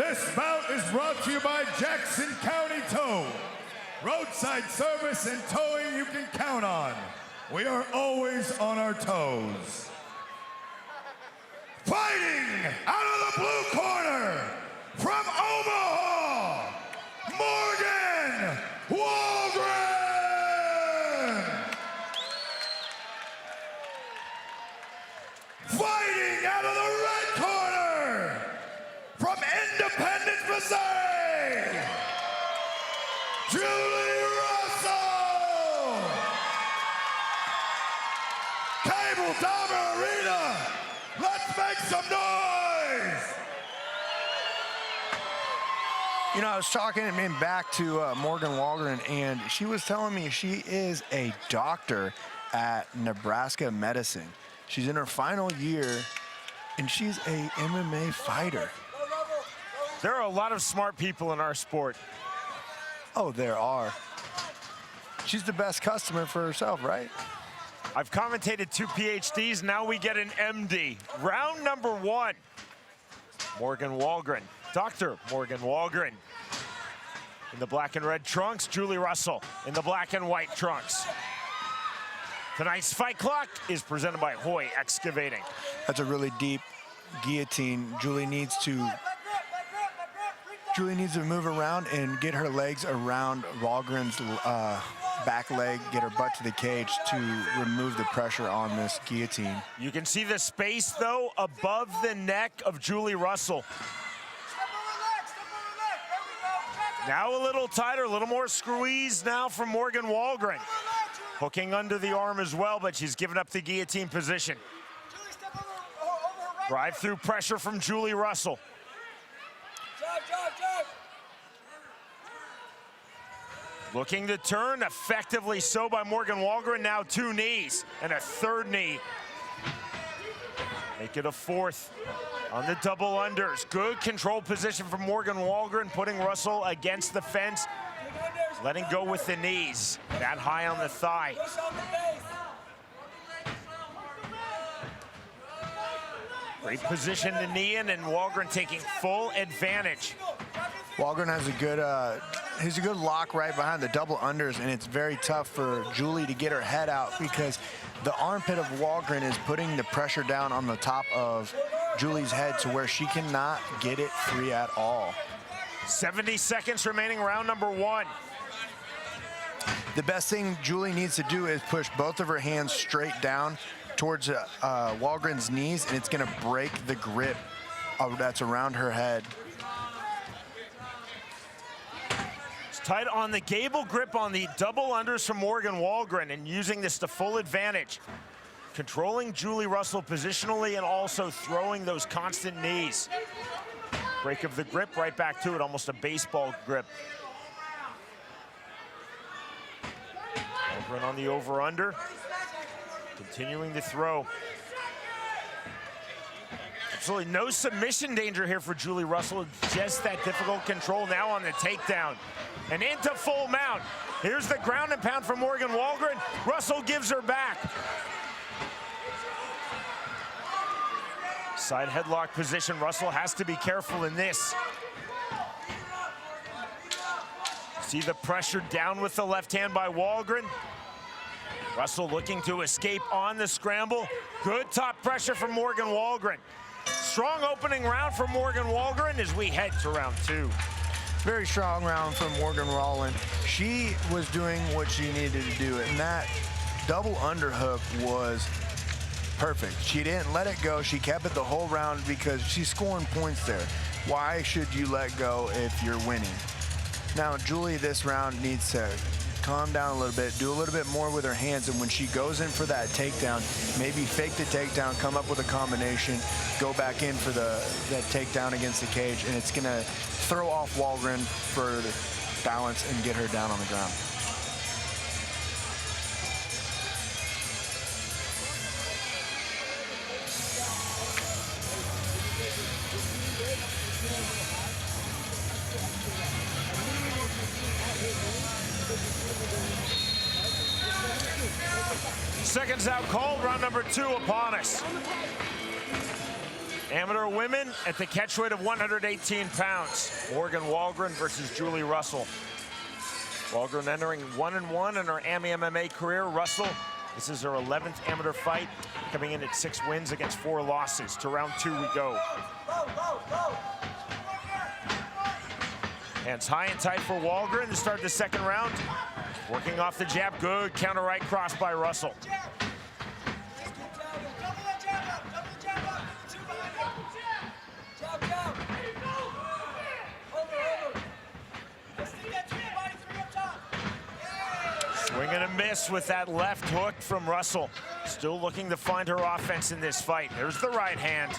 This bout is brought to you by Jackson County Tow. Roadside service and towing you can count on. We are always on our toes. Fighting out of the blue corner, from Omaha, Morgan Walgren! Fighting out of the red corner, from Independence, Missouri, Julie Rusell! Cable Dahmer Arena, let's make some noise! You know, I was talking back to Morgan Walgren, and she was telling me she is a doctor at Nebraska Medicine. She's in her final year, and she's a MMA fighter. There are a lot of smart people in our sport. Oh, there are. She's the best customer for herself, right? I've commentated 2 PhDs, now we get an MD. Round number 1. Morgan Walgren, Dr. Morgan Walgren. In the black and red trunks, Julie Rusell in the black and white trunks. Tonight's fight clock is presented by Hoy Excavating. That's a really deep guillotine. Julie needs to move around and get her legs around Walgren's back leg, get her butt to the cage to remove the pressure on this guillotine. You can see the space, though, above the neck of Julie Rusell. Now a little tighter, a little more squeeze now from Morgan Walgren. Hooking under the arm as well, but she's given up the guillotine position. Drive-through pressure from Julie Rusell. Looking to turn, effectively so by Morgan Walgren. Now 2 knees and a 3rd knee. Make it a 4th on the double unders. Good control position from Morgan Walgren, putting Rusell against the fence, letting go with the knees. That high on the thigh. Great position to knee in, and Walgren taking full advantage. Walgren has a good lock right behind the double unders, and it's very tough for Julie to get her head out because the armpit of Walgren is putting the pressure down on the top of Julie's head to where she cannot get it free at all. 70 seconds remaining, round number 1. The best thing Julie needs to do is push both of her hands straight down towards Walgren's knees, and it's gonna break the grip that's around her head. Tight on the gable grip on the double unders from Morgan Walgren, and using this to full advantage. Controlling Julie Rusell positionally and also throwing those constant knees. Break of the grip, right back to it, almost a baseball grip. Walgren on the over-under, continuing to throw. Absolutely no submission danger here for Julie Rusell, just that difficult control now on the takedown. And into full mount. Here's the ground and pound from Morgan Walgren. Rusell gives her back. Side headlock position. Rusell has to be careful in this. See the pressure down with the left hand by Walgren. Rusell looking to escape on the scramble. Good top pressure from Morgan Walgren. Strong opening round for Morgan Walgren as we head to round 2. Very strong round from Morgan Walgren. She was doing what she needed to do, and that double underhook was perfect. She didn't let it go. She kept it the whole round because she's scoring points there. Why should you let go if you're winning? Now, Julie this round needs to calm down a little bit, do a little bit more with her hands, and when she goes in for that takedown, maybe fake the takedown, come up with a combination, go back in for that takedown against the cage, and it's gonna throw off Walgren for the balance and get her down on the ground. Seconds out called, round number 2 upon us. Amateur women at the catch weight of 118 pounds. Morgan Walgren versus Julie Rusell. Walgren entering 1-1 in her MMA career. Rusell, this is her 11th amateur fight, coming in at 6 wins against 4 losses. To round 2 we go. Hands high and tight for Walgren to start the second round. Working off the jab, good counter right cross by Rusell. Swing and a miss with that left hook from Rusell. Still looking to find her offense in this fight. There's the right hand.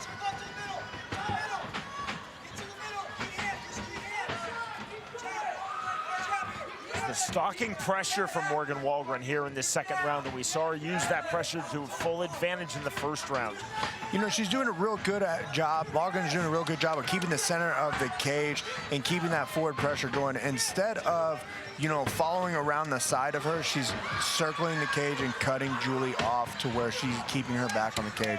The stalking pressure from Morgan Walgren here in this second round, and we saw her use that pressure to full advantage in the first round. You know, she's doing a real good job. Walgren's doing a real good job of keeping the center of the cage and keeping that forward pressure going. Instead of, you know, following around the side of her, she's circling the cage and cutting Julie off to where she's keeping her back on the cage.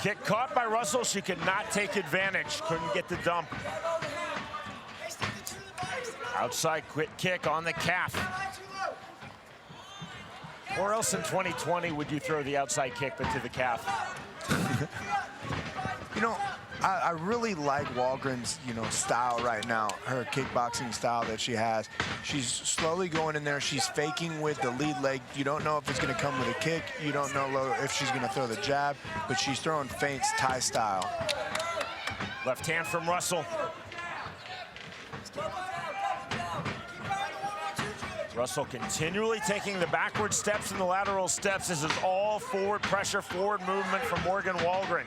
Kick caught by Rusell. She could not take advantage. Couldn't get the dump. Outside quick kick on the calf. Where else in 2020 would you throw the outside kick but to the calf? You know, I really like Walgren's, you know, style right now, her kickboxing style that she has. She's slowly going in there. She's faking with the lead leg. You don't know if it's going to come with a kick. You don't know if she's going to throw the jab, but she's throwing feints Thai style. Left hand from Rusell. Rusell continually taking the backward steps and the lateral steps. This is all forward pressure, forward movement from Morgan Walgren.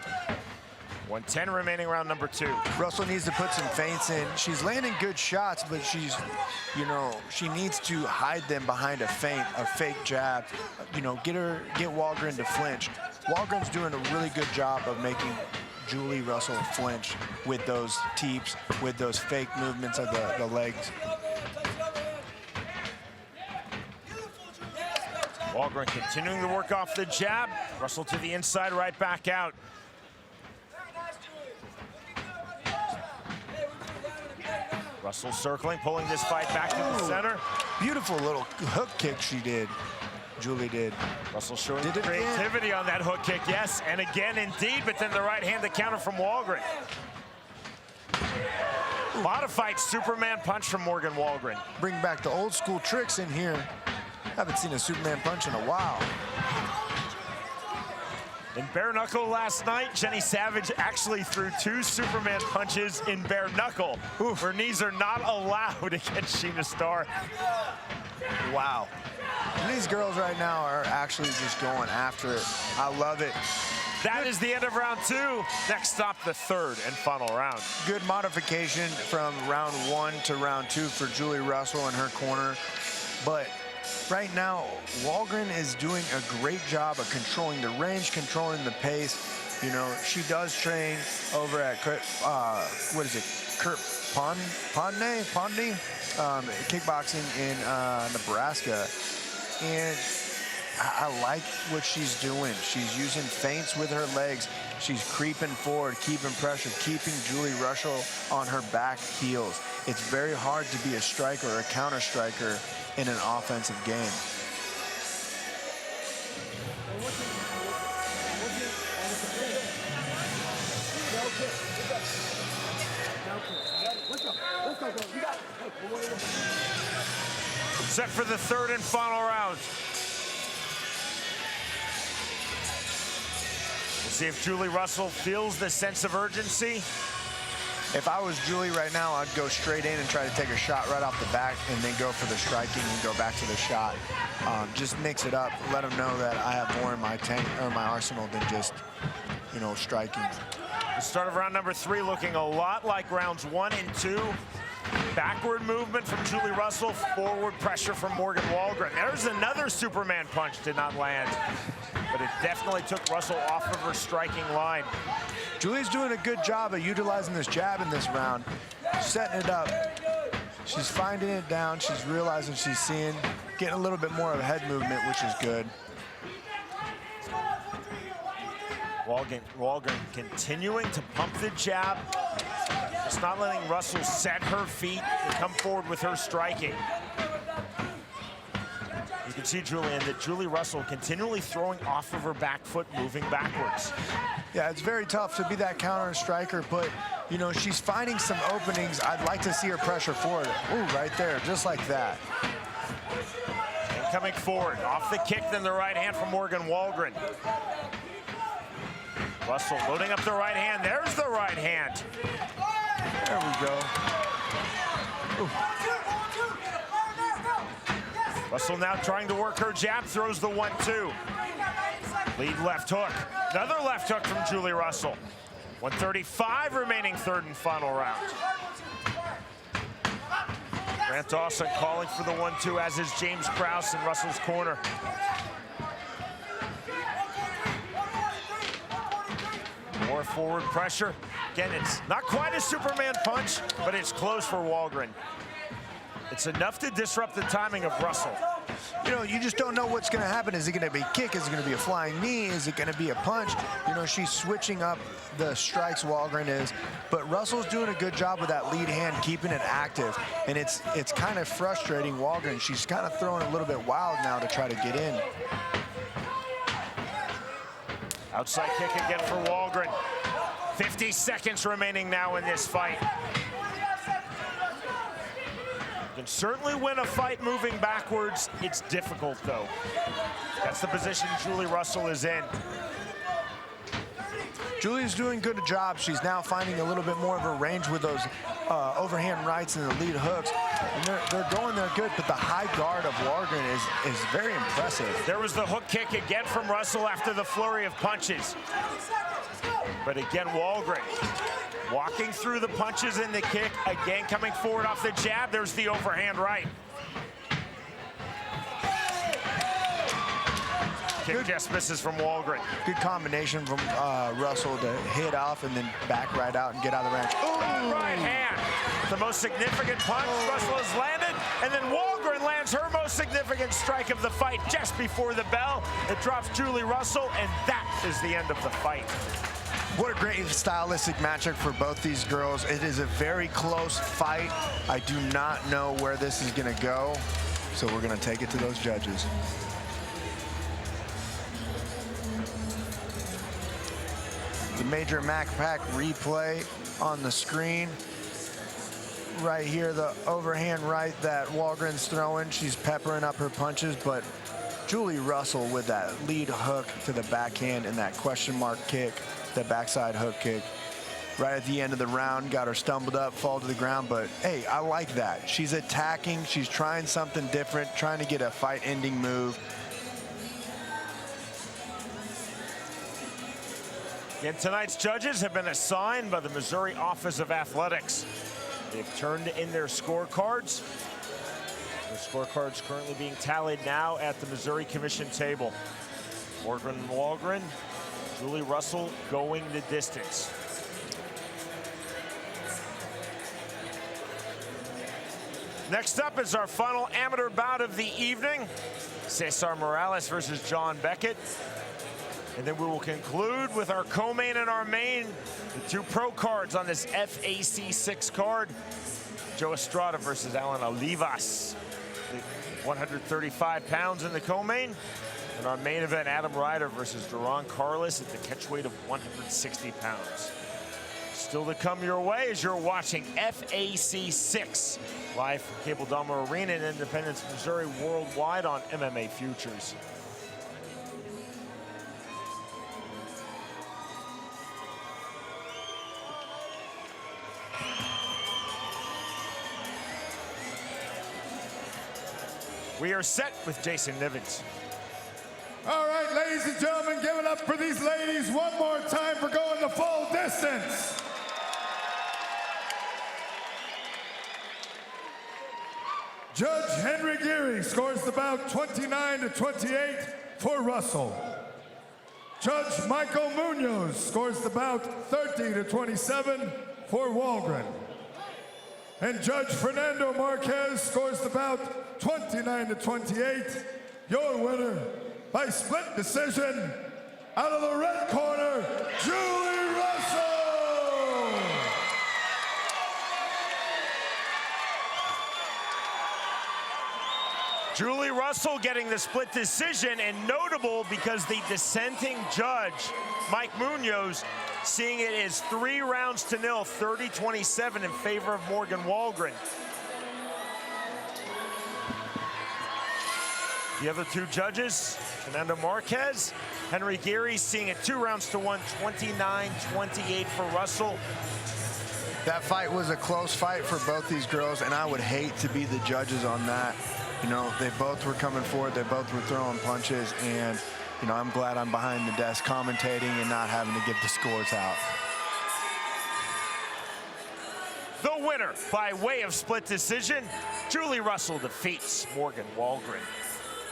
1:10 remaining, round number 2. Rusell needs to put some feints in. She's landing good shots, but she's, you know, she needs to hide them behind a feint, a fake jab. You know, get Walgren to flinch. Walgren's doing a really good job of making Julie Rusell flinch with those teeps, with those fake movements of the legs. Walgren continuing to work off the jab. Rusell to the inside, right back out. Rusell circling, pulling this fight back to the center. Beautiful little hook kick she did. Julie did. Rusell showing creativity on that hook kick, yes, and again indeed, but then the right hand to counter from Walgren. Modified Superman punch from Morgan Walgren. Bring back the old school tricks in here. Haven't seen a Superman punch in a while. In bare knuckle last night, Jenny Savage actually threw 2 Superman punches in bare knuckle. Her knees are not allowed against Sheena Starr. Wow. And these girls right now are actually just going after it. I love it. That is the end of round 2. Next stop, the third and final round. Good modification from round 1 to round 2 for Julie Rusell in her corner. But right now, Walgren is doing a great job of controlling the range, controlling the pace. You know, she does train over at, Kurt Pondney, kickboxing in Nebraska. And I like what she's doing. She's using feints with her legs. She's creeping forward, keeping pressure, keeping Julie Rusell on her back heels. It's very hard to be a striker or a counter striker in an offensive game. Set for the third and final round. We'll see if Julie Rusell feels the sense of urgency. If I was Julie right now, I'd go straight in and try to take a shot right off the back and then go for the striking and go back to the shot. Just mix it up, let them know that I have more in my tank or my arsenal than just, you know, striking. The start of round number 3 looking a lot like rounds 1 and 2. Backward movement from Julie Rusell, forward pressure from Morgan Walgren. There's another Superman punch, did not land, but it definitely took Rusell off of her striking line. Julie's doing a good job of utilizing this jab in this round, setting it up. She's finding it down. She's realizing she's seeing, getting a little bit more of a head movement, which is good. Walgren continuing to pump the jab, just not letting Rusell set her feet and come forward with her striking. You can see, Julian, that Julie Rusell continually throwing off of her back foot, moving backwards. Yeah, it's very tough to be that counter striker, but, you know, she's finding some openings. I'd like to see her pressure forward. Ooh, right there, just like that. And coming forward, off the kick, then the right hand from Morgan Walgren. Rusell loading up the right hand. There's the right hand. There we go. Ooh. Rusell now trying to work her jab, throws the 1-2. Lead left hook. Another left hook from Julie Rusell. 1:35 remaining, third and final round. Grant Dawson calling for the 1-2, as is James Krause in Russell's corner. More forward pressure. Again, it's not quite a Superman punch, but it's close for Walgren. It's enough to disrupt the timing of Rusell. You know, you just don't know what's going to happen. Is it going to be a kick? Is it going to be a flying knee? Is it going to be a punch? You know, she's switching up the strikes, Walgren is. But Russell's doing a good job with that lead hand, keeping it active. And it's kind of frustrating Walgren. She's kind of throwing a little bit wild now to try to get in. Outside kick again for Walgren. 50 seconds remaining now in this fight. Can certainly win a fight moving backwards. It's difficult, though. That's the position Julie Rusell is in. Julie's doing a good job. She's now finding a little bit more of a range with those overhand rights and the lead hooks. And they're going there good, but the high guard of Walgren is very impressive. There was the hook kick again from Rusell after the flurry of punches. But again, Walgren walking through the punches in the kick, again coming forward off the jab. There's the overhand right. Kick just misses from Walgren. Good combination from Rusell to hit off and then back right out and get out of the range. That right hand, the most significant punch Rusell has landed, and then Walgren lands her most significant strike of the fight just before the bell. It drops Julie Rusell, and that is the end of the fight. What a great stylistic matchup for both these girls. It is a very close fight. I do not know where this is going to go, so we're going to take it to those judges. The Major MacPac replay on the screen. Right here, the overhand right that Walgren's throwing. She's peppering up her punches, but Julie Rusell with that lead hook to the backhand and that question mark kick, the backside hook kick. Right at the end of the round, got her stumbled up, fall to the ground, but hey, I like that. She's attacking, she's trying something different, trying to get a fight-ending move. And tonight's judges have been assigned by the Missouri Office of Athletics. They've turned in their scorecards. Their scorecards currently being tallied now at the Missouri Commission table. Morgan Walgren, Julie Rusell going the distance. Next up is our final amateur bout of the evening. Cesar Morales versus John Beckett. And then we will conclude with our co-main and our main, the two pro cards on this FAC 6 card. Joe Estrada versus Alan Olivas, 135 pounds in the co-main. And our main event, Adam Ryder versus Duran Carlos at the catch weight of 160 pounds. Still to come your way as you're watching FAC 6 live from Cable Dahmer Arena in Independence, Missouri, worldwide on MMA Futures. We are set with Jason Nivens. All right, ladies and gentlemen, give it up for these ladies one more time for going the full distance. Judge Henry Geary scores the bout 29-28 for Rusell. Judge Michael Munoz scores the bout 30-27 for Walgren. And Judge Fernando Marquez scores the bout 29-28. Your winner by split decision, out of the red corner, Julie Rusell. Julie Rusell getting the split decision, and notable because the dissenting judge, Mike Munoz, seeing it as 3 rounds to 0, 30-27 in favor of Morgan Walgren. The other 2 judges, Fernando Marquez, Henry Geary, seeing it 2 rounds to 1, 29-28 for Rusell. That fight was a close fight for both these girls, and I would hate to be the judges on that. You know, they both were coming forward, they both were throwing punches, and, you know, I'm glad I'm behind the desk commentating and not having to give the scores out. The winner by way of split decision, Julie Rusell defeats Morgan Walgren.